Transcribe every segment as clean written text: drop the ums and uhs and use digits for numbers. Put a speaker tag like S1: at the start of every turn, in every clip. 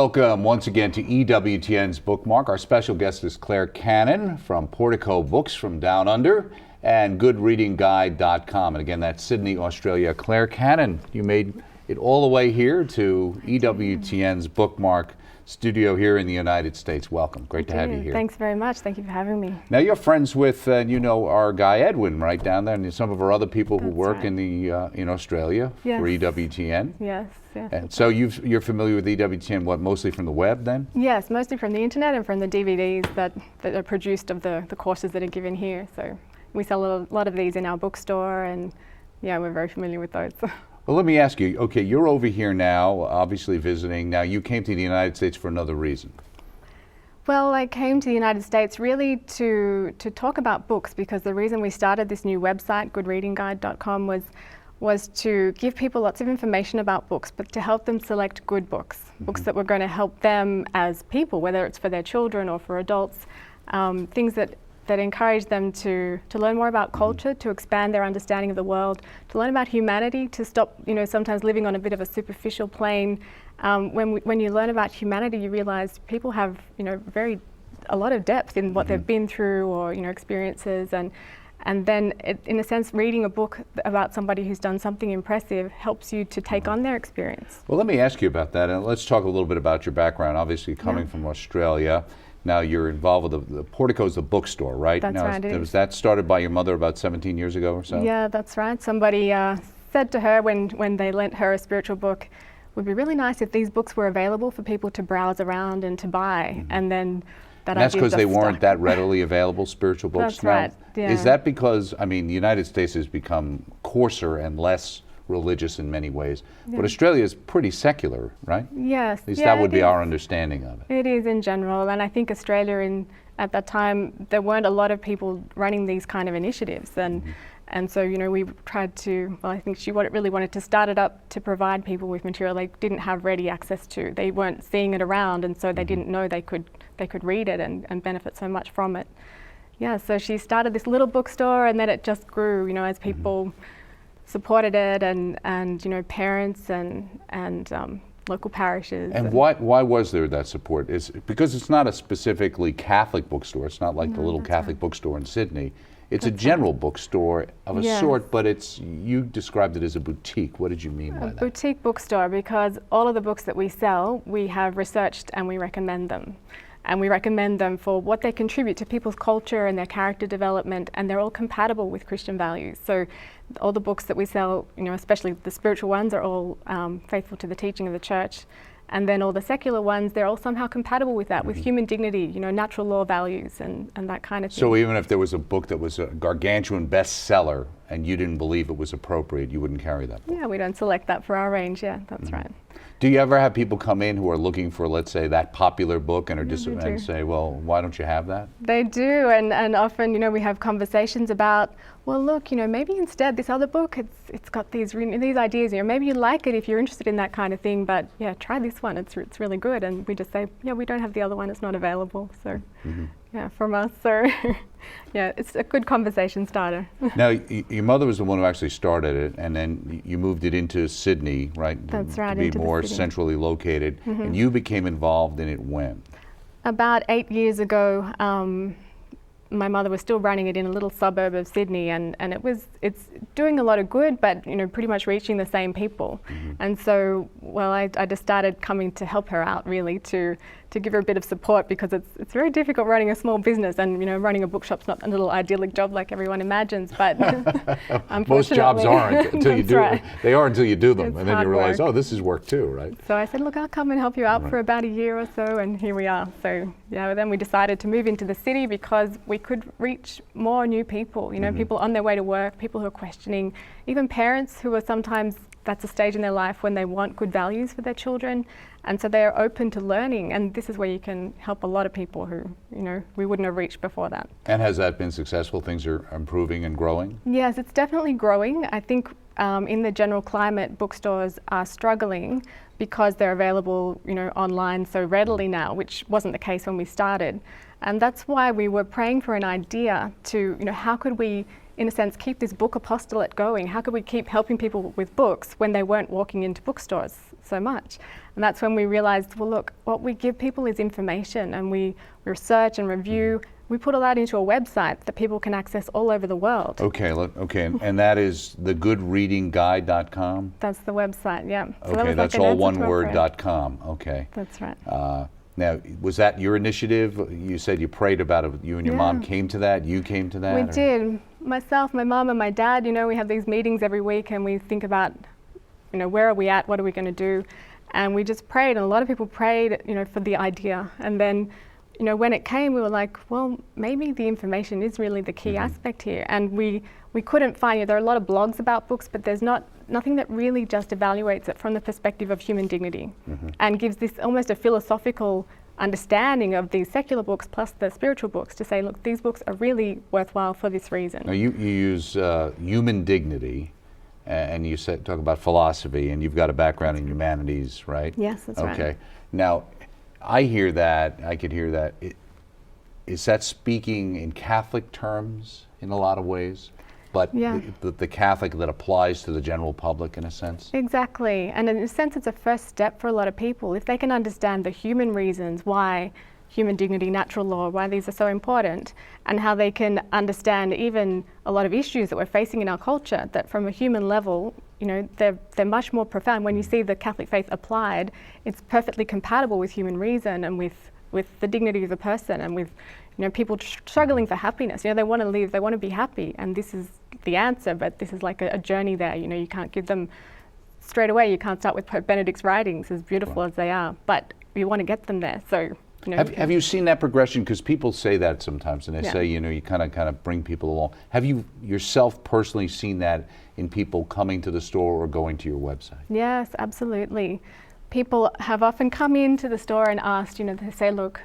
S1: Welcome once again to EWTN's Bookmark. Our special guest is Clare from Portico Books from Down Under and GoodReadingGuide.com. And again, that's Sydney, Australia. Clare, you made it all the way here to EWTN's Bookmark studio here in the United States. Welcome. Great to have you here.
S2: Thanks very much. Thank you for having me.
S1: Now, you're friends with, you know, our guy Edwin right down there, and some of our other people who work in the in Australia for EWTN.
S2: Yes.
S1: And so you're familiar with EWTN, what, mostly from the web then?
S2: Yes, mostly from the internet and from the DVDs that are produced of the courses that are given here. So we sell a lot of these in our bookstore, and yeah, we're very familiar with those.
S1: Well, let me ask you, okay, you're over here now, obviously visiting. Now, you came to the United States for another reason.
S2: Well, I came to the United States really to talk about books, because the reason we started this new website, GoodReadingGuide.com, was to give people lots of information about books, but to help them select good books, books that were going to help them as people, whether it's for their children or for adults, things that encourage them to learn more about culture, to expand their understanding of the world, to learn about humanity, to stop, you know, sometimes living on a bit of a superficial plane. When you learn about humanity, you realize people have, you know, a lot of depth in what they've been through, or, you know, experiences, and then in a sense, reading a book about somebody who's done something impressive helps you to take on their experience.
S1: Well, let me ask you about that, and let's talk a little bit about your background. Obviously, coming from Australia. Now you're involved with the Portico's a bookstore, right?
S2: That's right.
S1: Was that started by your mother about 17 years ago or so?
S2: Yeah, that's right. Somebody said to her when they lent her a spiritual book, it would be really nice if these books were available for people to browse around and to buy. And then
S1: that's because they weren't that readily available, spiritual books?
S2: That's right. Yeah.
S1: Is that because, I mean, the United States has become coarser and less religious in many ways, but Australia is pretty secular, right?
S2: Yes.
S1: At least that would be our understanding of it.
S2: It is in general, and I think Australia at that time, there weren't a lot of people running these kind of initiatives, and so, you know, we tried to, well, I think she really wanted to start it up to provide people with material they didn't have ready access to. They weren't seeing it around, and so they didn't know they could read it and benefit so much from it. Yeah, so she started this little bookstore, and then it just grew, you know, as people supported it, and you know, parents and local parishes.
S1: And why was there that support? Is because it's not a specifically Catholic bookstore. It's not like the little Catholic bookstore in Sydney. It's a general bookstore of a sort, but you described it as a boutique. What did you mean by that? A
S2: boutique bookstore, because all of the books that we sell, we have researched and we recommend them. And we recommend them for what they contribute to people's culture and their character development, and they're all compatible with Christian values. So all the books that we sell, you know, especially the spiritual ones, are all faithful to the teaching of the church. And then all the secular ones, they're all somehow compatible with that, with human dignity, you know, natural law values and that kind of thing.
S1: So even if there was a book that was a gargantuan bestseller and you didn't believe it was appropriate, you wouldn't carry that book?
S2: Yeah, we don't select that for our range, that's right.
S1: Do you ever have people come in who are looking for, let's say, that popular book and and say, well, why don't you have that?
S2: They do, and often, you know, we have conversations about, well, look, you know, maybe instead this other book, it's got these ideas, you know, maybe you like it if you're interested in that kind of thing, but yeah, try this one, it's really good. And we just say, yeah, we don't have the other one, it's not available. So yeah, from us, so yeah, it's a good conversation starter.
S1: Now, your mother was the one who actually started it, and then you moved it into Sydney, right?
S2: That's right,
S1: to be more centrally located, and you became involved in it when?
S2: About 8 years ago. My mother was still running it in a little suburb of Sydney, and it's doing a lot of good, but, you know, pretty much reaching the same people. And so, well, I just started coming to help her out, really, to give her a bit of support, because it's very difficult running a small business, and, you know, running a bookshop's not a little idyllic job like everyone imagines, but
S1: most jobs aren't until you do
S2: right.
S1: They are until you do them,
S2: it's
S1: and then you realize,
S2: work.
S1: Oh, this is work too, right?
S2: So I said, look, I'll come and help you out for about a year or so, and here we are. So yeah, then we decided to move into the city because we could reach more new people, you know, people on their way to work, people who are questioning, even parents who are sometimes, that's a stage in their life when they want good values for their children, and so they are open to learning, and this is where you can help a lot of people who, you know, we wouldn't have reached before that.
S1: And has that been successful? Things are improving and growing?
S2: Yes, it's definitely growing. I think in the general climate, bookstores are struggling because they're available, you know, online so readily now, which wasn't the case when we started. And that's why we were praying for an idea to, you know, how could we in a sense, keep this book apostolate going? How could we keep helping people with books when they weren't walking into bookstores so much? And that's when we realized, well, look, what we give people is information, and we research and review. We put all that into a website that people can access all over the world.
S1: Okay, and that is thegoodreadingguide.com?
S2: That's the website, yeah. So
S1: Okay, that's all one word, .com. Okay.
S2: That's right.
S1: Now, was that your initiative? You said you prayed about it. You and your mom came to that? You came to that?
S2: We did. Myself, my mom, and my dad, we have these meetings every week, and we think about, where are we at? What are we going to do? And we just prayed, and a lot of people prayed, for the idea. And then, when it came, we were like, well, maybe the information is really the key aspect here. And we couldn't find, there are a lot of blogs about books, but there's nothing that really just evaluates it from the perspective of human dignity and gives this almost a philosophical understanding of these secular books plus the spiritual books to say, look, these books are really worthwhile for this reason.
S1: Now, you use human dignity, and you talk about philosophy, and you've got a background in humanities, right?
S2: Yes, that's right.
S1: Okay. Now, I could hear that. Is that speaking in Catholic terms in a lot of ways? But the Catholic that applies to the general public in a sense?
S2: Exactly. And in a sense, it's a first step for a lot of people. If they can understand the human reasons why human dignity, natural law, why these are so important, and how they can understand even a lot of issues that we're facing in our culture, that from a human level, they're much more profound. When you see the Catholic faith applied, it's perfectly compatible with human reason and with the dignity of the person, and with people struggling for happiness. They want to live, they want to be happy, and this is the answer, but this is like a journey there. You can't give them straight away. You can't start with Pope Benedict's writings, as beautiful as they are, but you want to get them there. So
S1: have you seen that progression? Because people say that sometimes, and they say, you kind of bring people along. Have you yourself personally seen that in people coming to the store or going to your website?
S2: Yes, absolutely. People have often come into the store and asked, they say, look,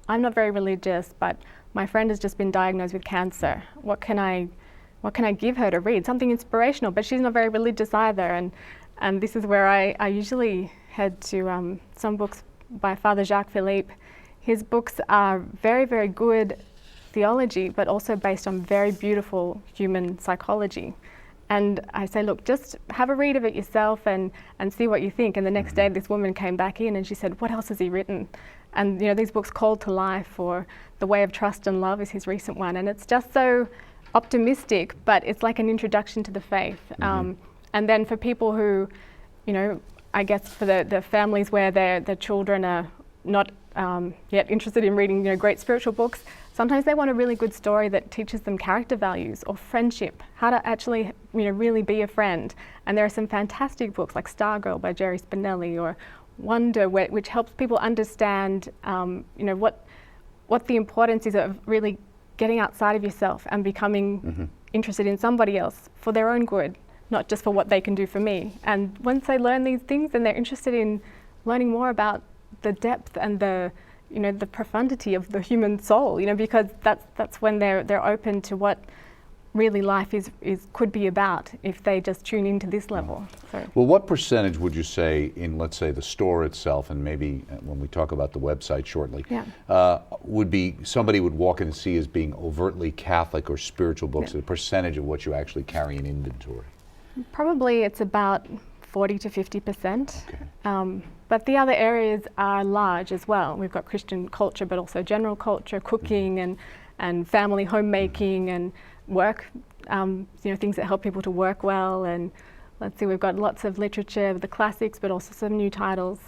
S2: I'm not very religious, but my friend has just been diagnosed with cancer. What can I give her to read? Something inspirational, but she's not very religious either. And this is where I usually head to some books by Father Jacques Philippe. His books are very, very good theology, but also based on very beautiful human psychology. And I say, look, just have a read of it yourself and see what you think. And the next day, this woman came back in and she said, what else has he written? And these books, Called to Life or The Way of Trust and Love is his recent one. And it's just so optimistic, but it's like an introduction to the faith. And then for people who, I guess for the families where their children are not yet interested in reading, great spiritual books, sometimes they want a really good story that teaches them character values or friendship, how to actually, really be a friend. And there are some fantastic books like Stargirl by Jerry Spinelli or Wonder, which helps people understand, what the importance is of really getting outside of yourself and becoming interested in somebody else for their own good, not just for what they can do for me. And once they learn these things, then they're interested in learning more about the depth and the profundity of the human soul, because that's when they're open to what really life could be about if they just tune into this level. So.
S1: Well, what percentage would you say in, let's say, the store itself, and maybe when we talk about the website shortly, would be somebody would walk in and see as being overtly Catholic or spiritual books, a percentage of what you actually carry in inventory?
S2: Probably it's about 40 to 50%. Okay. But the other areas are large as well. We've got Christian culture, but also general culture, cooking and family homemaking and work, things that help people to work well. And let's see, we've got lots of literature, the classics, but also some new titles.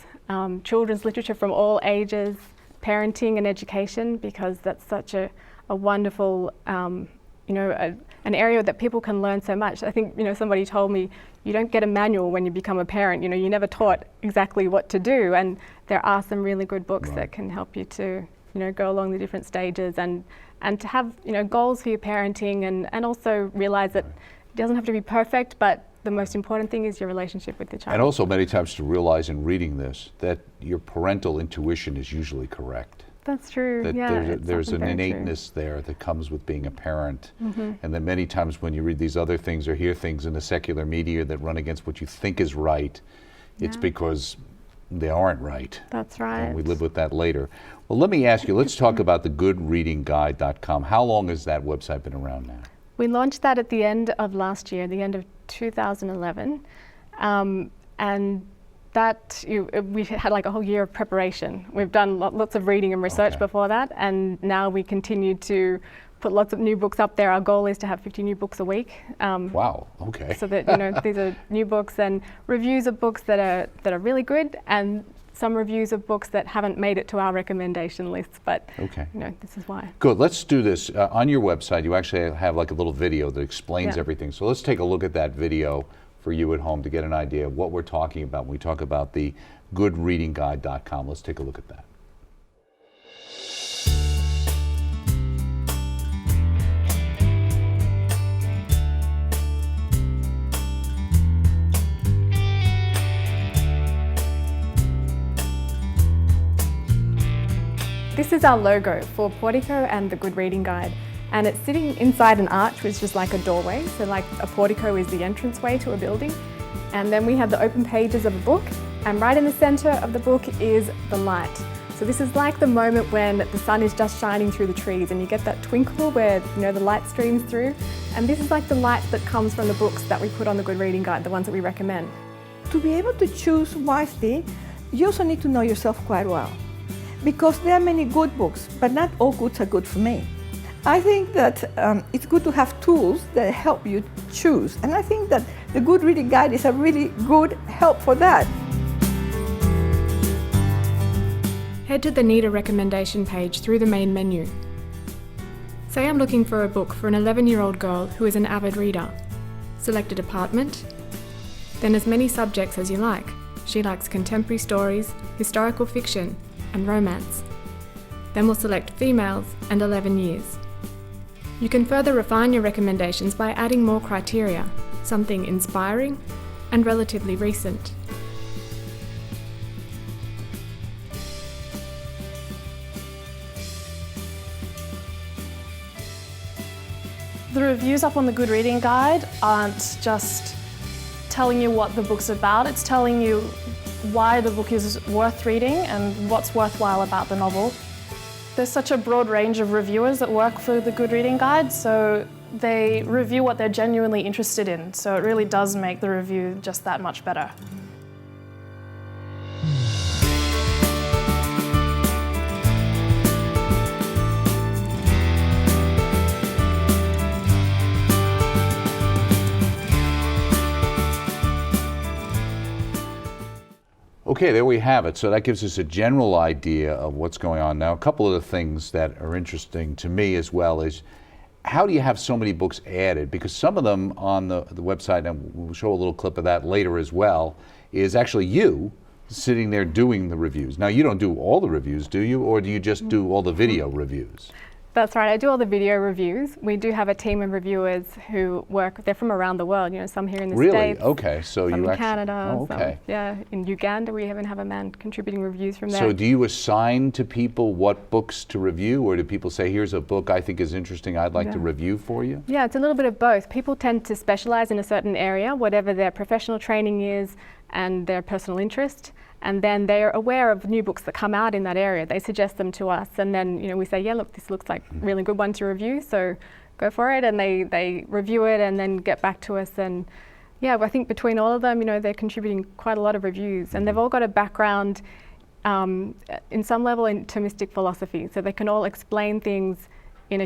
S2: Children's literature from all ages, parenting and education, because that's such a wonderful, an area that people can learn so much. I think, somebody told me, you don't get a manual when you become a parent. You're never taught exactly what to do. And there are some really good books that can help you to, go along the different stages and to have, goals for your parenting and also realize that it doesn't have to be perfect, but the most important thing is your relationship with the child.
S1: And also many times to realize in reading this that your parental intuition is usually correct.
S2: That's true.
S1: That there's an innateness there that comes with being a parent. And that many times when you read these other things or hear things in the secular media that run against what you think is right, it's because they aren't right.
S2: That's right.
S1: And we live with that later. Well, let me ask you, let's talk about the goodreadingguide.com. How long has that website been around now?
S2: We launched that at the end of last year, the end of 2011, and that we had like a whole year of preparation. We've done lots of reading and research before that, and now we continue to put lots of new books up there. Our goal is to have 50 new books a week.
S1: Wow. Okay.
S2: So that these are new books and reviews of books that are really good, and some reviews of books that haven't made it to our recommendation lists. But this is why.
S1: Good. Let's do this. On your website, you actually have like a little video that explains everything. So let's take a look at that video for you at home to get an idea of what we're talking about when we talk about the goodreadingguide.com. Let's take a look at that.
S2: This is our logo for Portico and the Good Reading Guide, and it's sitting inside an arch, which is like a doorway. So like a portico is the entranceway to a building, and then we have the open pages of a book, and right in the center of the book is the light. So this is like the moment when the sun is just shining through the trees and you get that twinkle where the light streams through, and this is like the light that comes from the books that we put on the Good Reading Guide, the ones that we recommend.
S3: To be able to choose wisely, you also need to know yourself quite well, because there are many good books, but not all goods are good for me. I think that it's good to have tools that help you choose, and I think that the Good Reading Guide is a really good help for that.
S2: Head to the Need a Recommendation page through the main menu. Say I'm looking for a book for an 11-year-old girl who is an avid reader. Select a department, then as many subjects as you like. She likes contemporary stories, historical fiction, and romance. Then we'll select females and 11 years. You can further refine your recommendations by adding more criteria, something inspiring and relatively recent.
S4: The reviews up on the Good Reading Guide aren't just telling you what the book's about, it's telling you why the book is worth reading and what's worthwhile about the novel. There's such a broad range of reviewers that work for the Good Reading Guide, so they review what they're genuinely interested in, so it really does make the review just that much better.
S1: Okay, there we have it. So that gives us a general idea of what's going on. Now, a couple of the things that are interesting to me as well is how do you have so many books added? Because some of them on the website, and we'll show a little clip of that later as well, is actually you sitting there doing the reviews. Now, you don't do all the reviews, do you? Or do you just do all the video reviews?
S2: That's right, I do all the video reviews. We do have a team of reviewers who work, they're from around the world, some here in the States.
S1: Really? Okay, so
S2: some
S1: you
S2: in Canada,
S1: some,
S2: in Uganda we even have a man contributing reviews from there.
S1: So do you assign to people what books to review, or do people say, here's a book I think is interesting, I'd like to review for you?
S2: Yeah, it's a little bit of both. People tend to specialize in a certain area, whatever their professional training is and their personal interest. And then they're aware of new books that come out in that area. They suggest them to us, and then we say, yeah, look, this looks like a really good one to review, so go for it. And they review it and then get back to us. And yeah, I think between all of them, they're contributing quite a lot of reviews, and they've all got a background in some level in Thomistic philosophy, so they can all explain things on a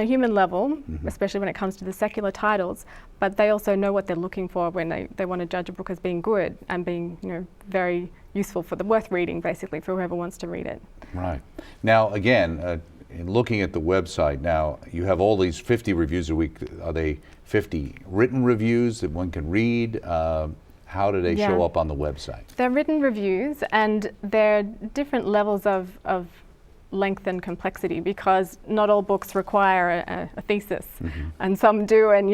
S2: human level, especially when it comes to the secular titles, but they also know what they're looking for when they want to judge a book as being good and being very useful worth reading, basically, for whoever wants to read it.
S1: Right. Now, again, in looking at the website now, you have all these 50 reviews a week. Are they 50 written reviews that one can read? How do they show up on the website?
S2: They're written reviews, and they're different levels of length and complexity, because not all books require a thesis, and some do, and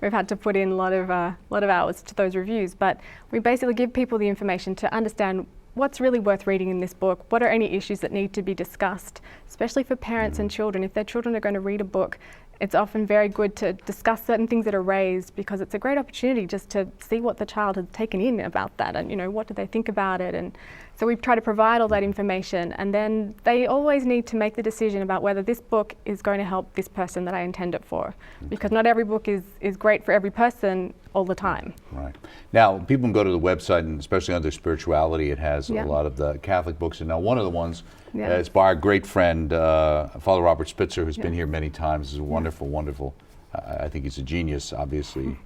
S2: we've had to put in a lot of hours to those reviews. But we basically give people the information to understand what's really worth reading in this book, what are any issues that need to be discussed, especially for parents and children. If their children are going to read a book, it's often very good to discuss certain things that are raised, because it's a great opportunity just to see what the child has taken in about that, and what do they think about it. And so we try to provide all that information, and then they always need to make the decision about whether this book is going to help this person that I intend it for, because not every book is great for every person all the time.
S1: Right. Now, people can go to the website, and especially under spirituality, it has a lot of the Catholic books. And now one of the ones is by our great friend, Father Robert Spitzer, who's been here many times. He's a wonderful, wonderful, I think he's a genius, obviously.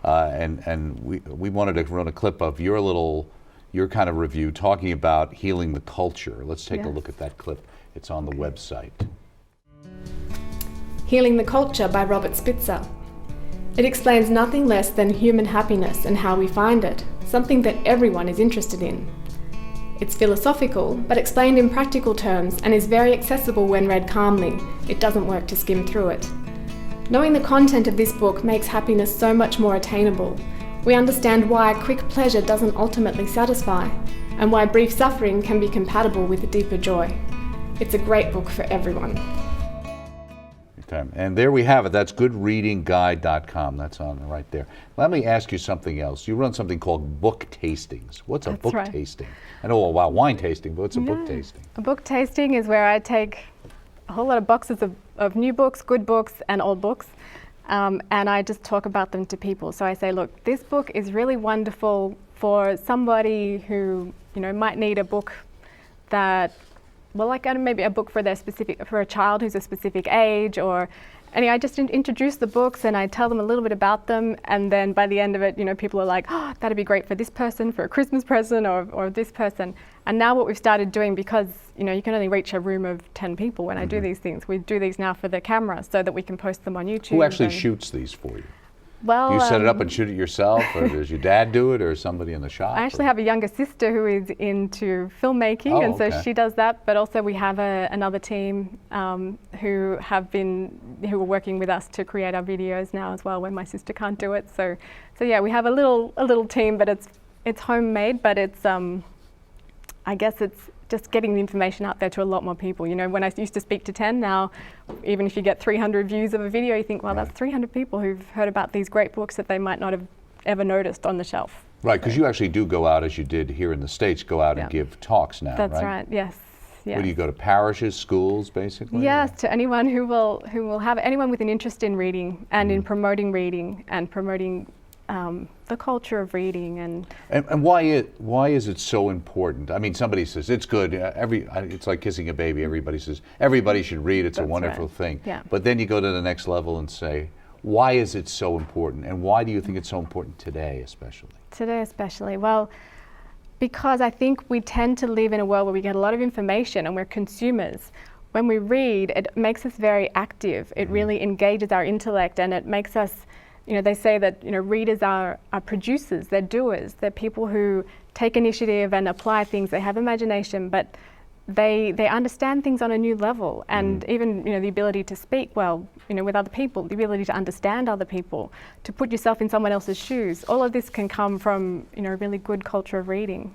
S1: And we wanted to run a clip of your kind of review talking about healing the culture. Let's take a look at that clip. It's on the website.
S5: Healing the Culture by Robert Spitzer. It explains nothing less than human happiness and how we find it, something that everyone is interested in. It's philosophical, but explained in practical terms, and is very accessible when read calmly. It doesn't work to skim through it. Knowing the content of this book makes happiness so much more attainable. We understand why quick pleasure doesn't ultimately satisfy, and why brief suffering can be compatible with a deeper joy. It's a great book for everyone.
S1: Okay. And there we have it. That's goodreadingguide.com. That's on right there. Let me ask you something else. You run something called book tastings. What's a book tasting? I know about wine tasting, but what's a book tasting?
S2: A book tasting is where I take a whole lot of boxes of new books, good books, and old books, and I just talk about them to people. So I say, look, this book is really wonderful for somebody who might need a book that, well, like maybe a book for a child who's a specific age, or anyway, I just introduce the books and I tell them a little bit about them, and then by the end of it, people are like, oh, that'd be great for this person, for a Christmas present, or this person. And now what we've started doing, because you can only reach a room of 10 people when I do these things, we do these now for the camera so that we can post them on YouTube.
S1: Who actually shoots these for you?
S2: Well,
S1: you set it up and shoot it yourself, or does your dad do it, or somebody in the shop?
S2: I actually have a younger sister who is into filmmaking, and so she does that. But also we have another team who are working with us to create our videos now as well when my sister can't do it. So yeah, we have a little team, but it's homemade, but it's I guess it's just getting the information out there to a lot more people. When I used to speak to 10, now even if you get 300 views of a video, you think, well, that's 300 people who've heard about these great books that they might not have ever noticed on the shelf.
S1: Right, because you actually do go out, as you did here in the States, go out and give talks now,
S2: That's
S1: right?
S2: right, yes.
S1: Where do you go to? Parishes, schools, basically?
S2: Yes, to anyone who will have anyone with an interest in reading and in promoting reading and promoting the culture of reading.
S1: And why is it so important? I mean, somebody says it's good. It's like kissing a baby. Everybody says everybody should read. It's a wonderful thing.
S2: Yeah.
S1: But then you go to the next level and say, why is it so important? And why do you think it's so important today, especially?
S2: Today, especially. Well, because I think we tend to live in a world where we get a lot of information and we're consumers. When we read, it makes us very active. It really engages our intellect, and it makes us. They say that readers are producers, they're doers, they're people who take initiative and apply things. They have imagination, but they understand things on a new level, and even the ability to speak well, with other people, the ability to understand other people, to put yourself in someone else's shoes. All of this can come from a really good culture of reading.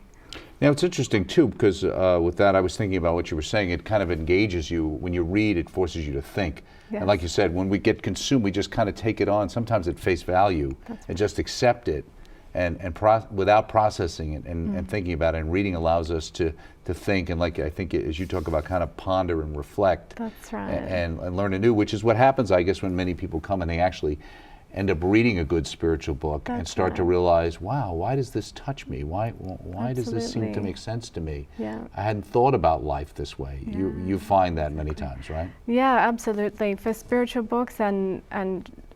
S1: Now, it's interesting too, because with that, I was thinking about what you were saying. It kind of engages you. When you read, it forces you to think. Yes. And like you said, when we get consumed, we just kind of take it on, sometimes at face value, and just accept it, and without processing it and thinking about it. And reading allows us to think, and like I think as you talk about, kind of ponder and reflect.
S2: That's right.
S1: And learn anew, which is what happens, I guess, when many people come and they actually end up reading a good spiritual book and start to realize, wow, why does this touch me? Why does this seem to make sense to me?
S2: Yeah.
S1: I hadn't thought about life this way. Yeah. You find that many times, right?
S2: Yeah, absolutely. For spiritual books and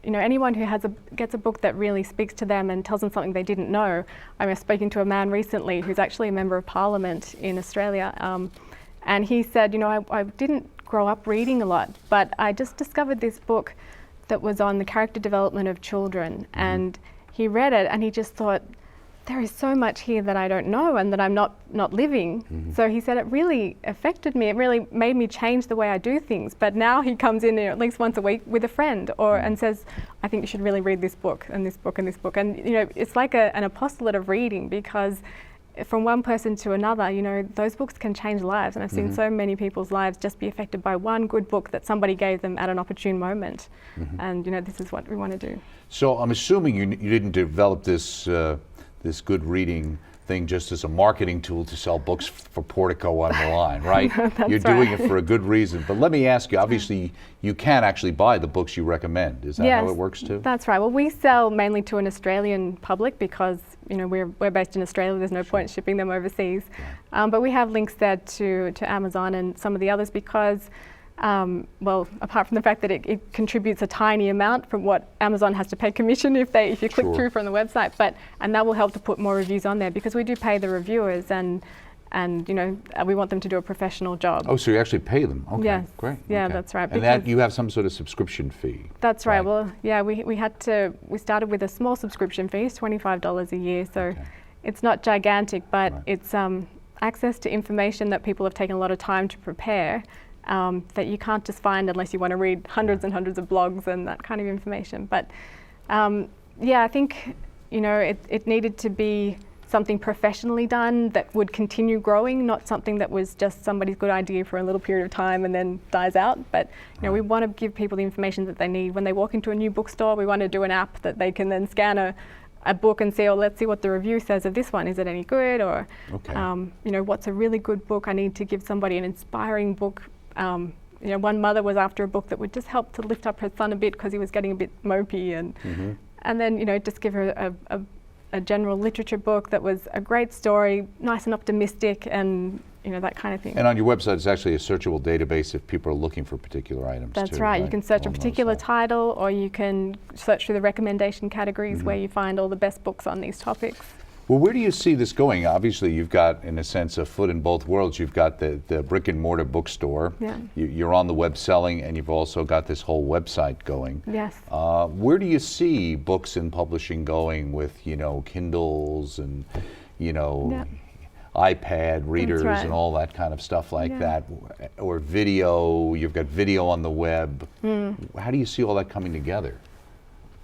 S2: anyone who gets a book that really speaks to them and tells them something they didn't know. I was speaking to a man recently who's actually a member of Parliament in Australia, and he said, I didn't grow up reading a lot, but I just discovered this book that was on the character development of children, and he read it and he just thought, there is so much here that I don't know and that I'm not living. So he said it really affected me. It really made me change the way I do things. But now he comes in at least once a week with a friend and says, I think you should really read this book and this book and this book. And it's like an apostolate of reading, because from one person to another, you know, those books can change lives. And I've seen so many people's lives just be affected by one good book that somebody gave them at an opportune moment. And, you know, this is what we want to do.
S1: So I'm assuming you didn't develop this this good reading thing just as a marketing tool to sell books for Portico on the line, right? You're doing it for a good reason. But let me ask you, obviously you can actually buy the books you recommend. Is that how it works too?
S2: That's right. Well, we sell mainly to an Australian public because, you know, we're based in Australia. There's no point shipping them overseas. But we have links there to Amazon and some of the others because well, apart from the fact that it contributes a tiny amount from what Amazon has to pay commission if you click through from the website, and that will help to put more reviews on there because we do pay the reviewers and you know, we want them to do a professional job.
S1: Oh, so you actually pay them? Okay,
S2: yes.
S1: Great.
S2: Yeah,
S1: okay.
S2: that's right.
S1: And that you have some sort of subscription fee.
S2: That's right. Well, yeah, we started with a small subscription fee, it's $25 a year, so it's not gigantic, but it's access to information that people have taken a lot of time to prepare. That you can't just find unless you want to read hundreds and hundreds of blogs and that kind of information. But yeah, I think, you know, it needed to be something professionally done that would continue growing, not something that was just somebody's good idea for a little period of time and then dies out. But you know, we want to give people the information that they need. When they walk into a new bookstore, we want to do an app that they can then scan a book and say, oh, let's see what the review says of this one. Is it any good? Or, you know, what's a really good book? I need to give somebody an inspiring book. You know, one mother was after a book that would just help to lift up her son a bit because he was getting a bit mopey, and then, you know, just give her a general literature book that was a great story, nice and optimistic, and you know, that kind of thing.
S1: And on your website, it's actually a searchable database if people are looking for particular items.
S2: That's right. You can search a particular title, or you can search through the recommendation categories where you find all the best books on these topics.
S1: Well, where do you see this going? Obviously, you've got, in a sense, a foot in both worlds. You've got the brick and mortar bookstore.
S2: Yeah.
S1: You're on the web selling, and you've also got this whole website going.
S2: Yes.
S1: Where do you see books and publishing going with, you know, Kindles and, you know, iPad readers and all that kind of stuff like that, or video? You've got video on the web. How do you see all that coming together?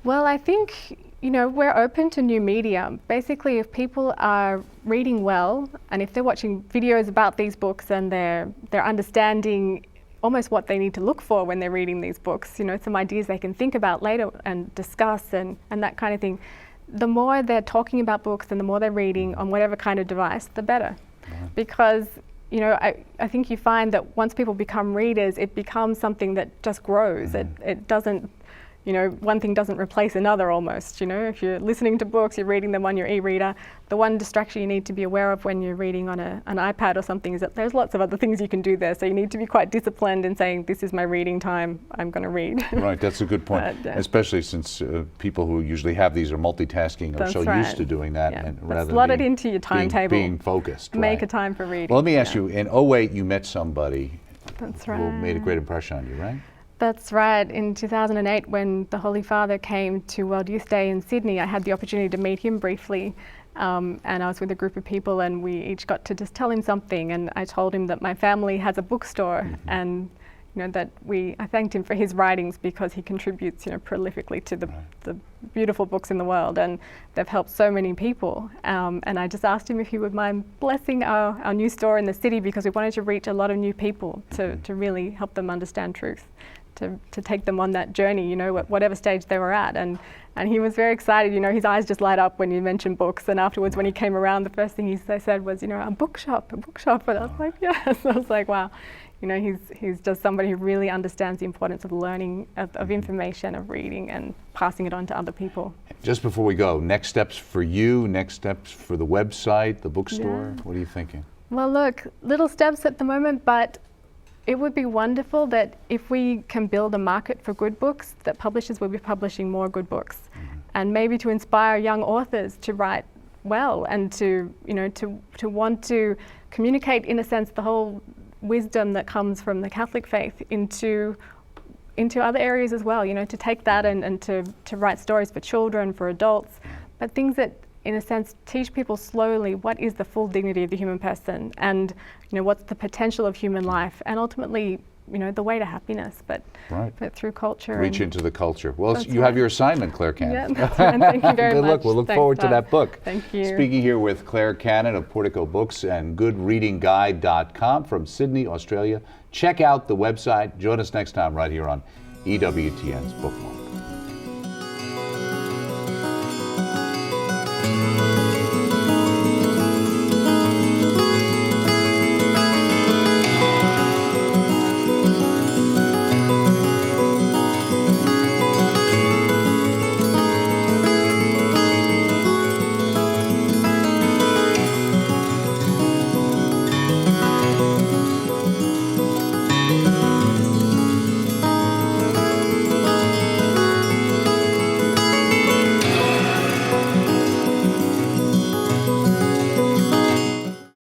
S2: Well, I think, you know, we're open to new media. Basically, if people are reading well, and if they're watching videos about these books and they're understanding almost what they need to look for when they're reading these books, you know, some ideas they can think about later and discuss and that kind of thing, the more they're talking about books and the more they're reading on whatever kind of device, the better. Because, you know, I think you find that once people become readers, it becomes something that just grows. It doesn't, you know, one thing doesn't replace another almost. You know, if you're listening to books, you're reading them on your e-reader, the one distraction you need to be aware of when you're reading on an iPad or something is that there's lots of other things you can do there. So you need to be quite disciplined in saying, this is my reading time, I'm going to read. Right,
S1: that's a good point. Especially since people who usually have these are multitasking or so used to doing that. And rather
S2: slot
S1: than
S2: it into your timetable.
S1: Being focused.
S2: Make a time for reading.
S1: Well, let me ask you, in 2008 you met somebody
S2: That's
S1: who made a great impression on you, right?
S2: That's right. In 2008, when the Holy Father came to World Youth Day in Sydney, I had the opportunity to meet him briefly, and I was with a group of people, and we each got to just tell him something. And I told him that my family has a bookstore, and you know that I thanked him for his writings because he contributes, you know, prolifically to the beautiful books in the world, and they've helped so many people. And I just asked him if he would mind blessing our new store in the city because we wanted to reach a lot of new people to really help them understand truth. To take them on that journey, you know, at whatever stage they were at. And he was very excited, you know, his eyes just light up when you mentioned books. And afterwards, when he came around, the first thing he said was, you know, a bookshop. And I was like, yes. I was like, wow. You know, he's just somebody who really understands the importance of learning, of information, of reading, and passing it on to other people. Just
S1: before we go, next steps for you, next steps for the website, the bookstore, what are you thinking?
S2: Well, look, little steps at the moment, but it would be wonderful that if we can build a market for good books, that publishers will be publishing more good books, and maybe to inspire young authors to write well and to, you know, to want to communicate, in a sense, the whole wisdom that comes from the Catholic faith into other areas as well. You know, to take that and to write stories for children, for adults, but things that, in a sense, teach people slowly what is the full dignity of the human person and, you know, what's the potential of human life, and ultimately the way to happiness, but through culture.
S1: Reach into the culture. Well,
S2: That's
S1: you have
S2: right.
S1: your assignment, Clare Cannon.
S2: Yeah, that's right. Thank you very
S1: Good
S2: much.
S1: luck. We'll look
S2: Thanks,
S1: forward to
S2: Doug.
S1: that book.
S2: Thank you.
S1: Speaking here with Clare Cannon of Portico Books and GoodReadingGuide.com from Sydney, Australia. Check out the website. Join us next time right here on EWTN's Bookmark.